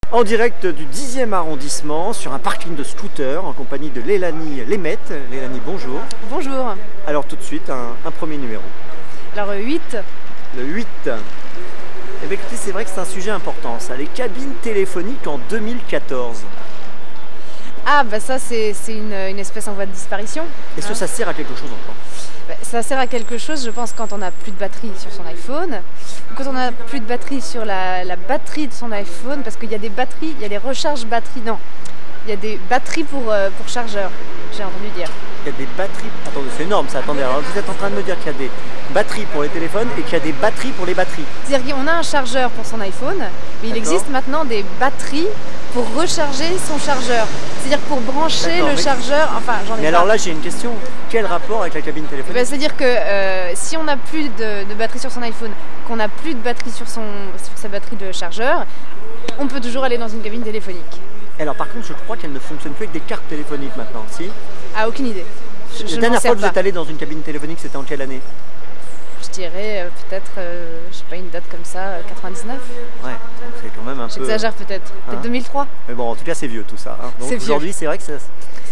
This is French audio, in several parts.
En direct du 10e arrondissement, sur un parking de scooter, en compagnie de Lélanie Lemette. Lélanie, bonjour. Bonjour. Alors tout de suite, un premier numéro. Alors 8. Le 8. Eh bien écoutez, c'est vrai que c'est un sujet important, ça. Les cabines téléphoniques en 2014. Ah bah ça c'est une espèce en voie de disparition. Est-ce que ça sert à quelque chose encore? Ça sert à quelque chose, je pense, quand on n'a plus de batterie sur son iPhone, ou quand on n'a plus de batterie sur la batterie de son iPhone, parce qu'il y a des batteries, il y a des recharges batteries, non, il y a des batteries pour chargeurs, j'ai entendu dire. Il y a des batteries, attendez, c'est énorme ça, attendez, alors vous êtes en train de me dire qu'il y a des batteries pour les téléphones et qu'il y a des batteries pour les batteries. C'est-à-dire qu'on a un chargeur pour son iPhone, mais il existe maintenant des batteries pour recharger son chargeur. C'est-à-dire pour brancher le chargeur, enfin j'en ai pas. Mais alors là j'ai une question, quel rapport avec la cabine téléphonique? C'est-à-dire que si on n'a plus de batterie sur son iPhone, qu'on n'a plus de batterie sur sa batterie de chargeur, on peut toujours aller dans une cabine téléphonique. Alors par contre je crois qu'elle ne fonctionne plus avec des cartes téléphoniques maintenant, si? Ah, aucune idée. La dernière fois que vous êtes allé dans une cabine téléphonique, c'était en quelle année? Je dirais peut-être, je sais pas, une date comme ça, 99. Ouais, c'est quand même un peu... J'exagère peut-être 2003. Mais bon, en tout cas c'est vieux tout ça. Hein. Donc aujourd'hui c'est vrai que ça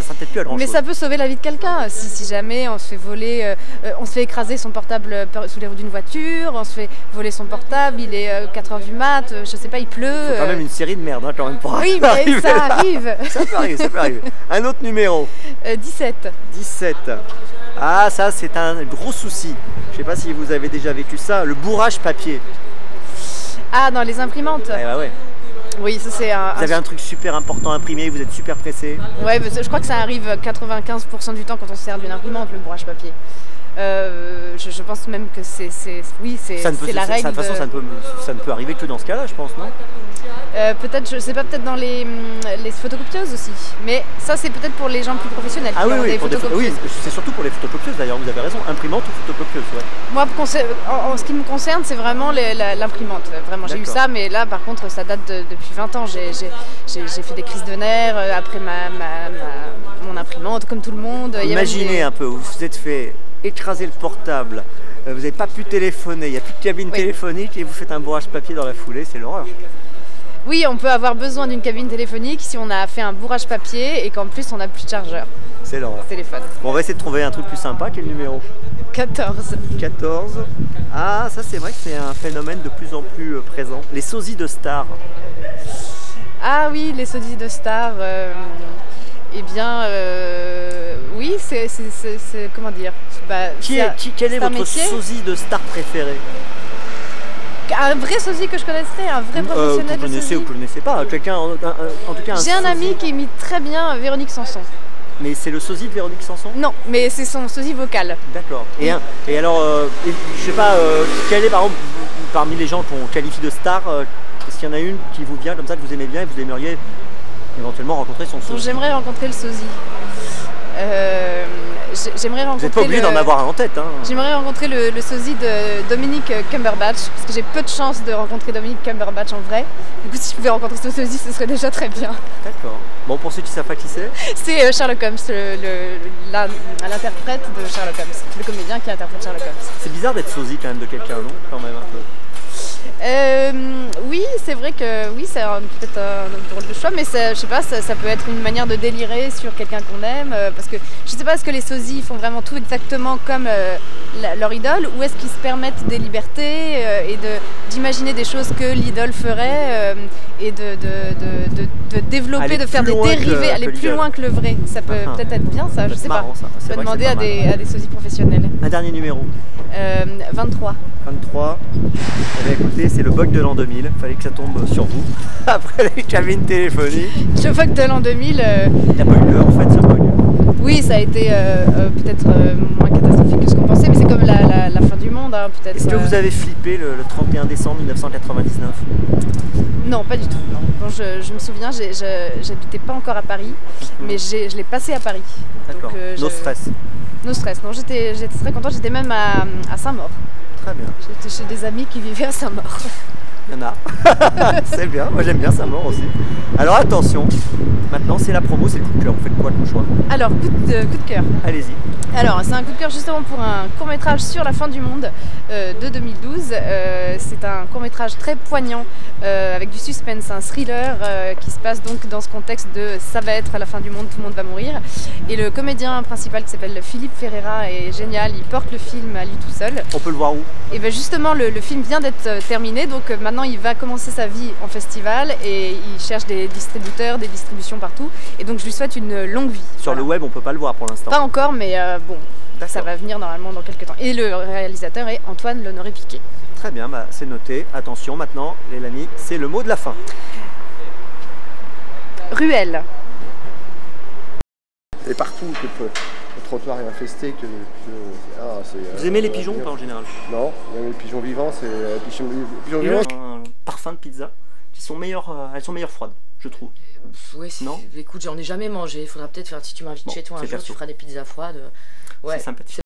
sera peut-être plus à grand chose. Mais ça peut sauver la vie de quelqu'un. Si jamais on se fait voler, on se fait écraser son portable sous les roues d'une voiture, on se fait voler son portable, il est 4h du mat, je sais pas, il pleut. C'est quand même une série de merde hein, quand même pour oui, mais ça arrive. Ça peut arriver, ça peut arriver. Un autre numéro. 17. 17. Ah ça c'est un gros souci. Je sais pas si vous avez déjà vécu ça, le bourrage papier. Ah, dans les imprimantes. Eh bah ouais. Oui, ça c'est Vous avez un truc super important à imprimer, vous êtes super pressé. Ouais, mais je crois que ça arrive 95% du temps quand on se sert d'une imprimante, le bourrage papier. Je pense même que c'est la règle. De toute façon, ça ne peut arriver que dans ce cas-là, je pense, non? Peut-être, je sais pas, peut-être dans les photocopieuses aussi. Mais ça, c'est peut-être pour les gens plus professionnels. Ah oui, oui, c'est surtout pour les photocopieuses d'ailleurs, vous avez raison, imprimante ou photocopieuse, ouais. Moi, en ce qui me concerne, c'est vraiment l'imprimante. Vraiment, j'ai eu ça, mais là, par contre, ça date depuis 20 ans. J'ai fait des crises de nerfs après mon imprimante, comme tout le monde. Imaginez un peu, vous vous êtes fait écraser le portable, vous n'avez pas pu téléphoner, il n'y a plus de cabine téléphonique et vous faites un bourrage papier dans la foulée, c'est l'horreur. Oui, on peut avoir besoin d'une cabine téléphonique si on a fait un bourrage papier et qu'en plus on n'a plus de chargeur. C'est l'horreur. Téléphone. Bon, on va essayer de trouver un truc plus sympa. Quel numéro? 14. 14. Ah, ça c'est vrai que c'est un phénomène de plus en plus présent. Les sosies de stars. Ah oui, les sosies de stars. Eh bien, oui, c'est comment dire, quel est votre sosie de star préféré? Un vrai sosie que je connaisserais, un vrai professionnel. Vous connaissez ou vous ne connaissez pas? Quelqu'un, en tout cas. J'ai un ami qui imite très bien Véronique Sanson. Mais c'est le sosie de Véronique Sanson? Non, mais c'est son sosie vocal. D'accord. Et alors, je sais pas, quelle est par exemple, parmi les gens qu'on qualifie de star, est-ce qu'il y en a une qui vous vient comme ça, que vous aimez bien et vous aimeriez éventuellement rencontrer son sosie? J'aimerais rencontrer le sosie. J'aimerais rencontrer. Vous n'êtes pas obligé d'en avoir un en tête. Hein. J'aimerais rencontrer le sosie de Dominic Cumberbatch, parce que j'ai peu de chance de rencontrer Dominic Cumberbatch en vrai. Du coup, si je pouvais rencontrer ce sosie, ce serait déjà très bien. D'accord. Bon, pour ceux qui ne savent pas qui c'est? C'est Sherlock Holmes, l'interprète de Sherlock Holmes, le comédien qui interprète Sherlock Holmes. C'est bizarre d'être sosie quand même de quelqu'un, non? Quand même un peu. Oui, c'est vrai que oui, c'est peut-être un drôle de choix, mais je sais pas, ça peut être une manière de délirer sur quelqu'un qu'on aime, parce que je sais pas, est-ce que les sosies font vraiment tout exactement comme leur idole, ou est-ce qu'ils se permettent des libertés et d'imaginer des choses que l'idole ferait et de développer, de faire des dérivés, aller plus loin que le vrai. Ça peut peut-être être bien, ça, je sais pas. On peut demander à des sosies professionnels. Un dernier numéro. 23. 23. Eh bien, écoutez, c'est le bug de l'an 2000. Il fallait que ça tombe sur vous. Après les cabines téléphoniques. Le bug de l'an 2000. Il n'y a pas eu l'heure en fait, ce bug. Oui, ça a été peut-être moins catastrophique que ce qu'on pensait, mais c'est comme la fin du monde. Hein, peut-être. Est-ce que vous avez flippé le 31 décembre 1999? Non, pas du tout. Non. Bon, je me souviens, j'habitais pas encore à Paris, mais je l'ai passé à Paris. D'accord. No stress. No stress. Non, j'étais très contente. J'étais même à Saint-Maur. Très bien. J'étais chez des amis qui vivaient à Saint-Maur. Il y en a. C'est bien, moi j'aime bien Saint-Maur aussi. Alors attention, maintenant c'est la promo, c'est le coup de cœur. Vous faites quoi comme choix? Alors, coup de cœur. Allez-y. Alors, c'est un coup de cœur justement pour un court-métrage sur la fin du monde de 2012. C'est un court-métrage très poignant avec du suspense, un thriller qui se passe donc dans ce contexte de ça va être la fin du monde, tout le monde va mourir. Et le comédien principal qui s'appelle Philippe Ferreira est génial, il porte le film à lui tout seul. On peut le voir où? Et bien justement, le film vient d'être terminé, donc maintenant il va commencer sa vie en festival et il cherche des distributeurs, des distributions partout. Et donc je lui souhaite une longue vie. Sur Voilà. le web, on peut pas le voir pour l'instant. Pas encore, mais bon, ça va venir normalement dans quelques temps. Et le réalisateur est Antoine L'Honoré-Piquet. Très bien, bah, c'est noté. Attention, maintenant, Lélanie, c'est le mot de la fin. Ruelle. Et partout, que le trottoir est infesté, Vous aimez les pigeons ou pas en général? Non, les pigeons vivants, c'est pigeons vivants. Un parfum de pizza qui sont meilleures, elles sont meilleures froides, je trouve. Ouais, Non. Écoute, j'en ai jamais mangé. Il faudra peut-être faire, si tu m'invites Bon, chez toi un c'est jour, perso. tu feras des pizzas froides. Ouais. C'est sympathique.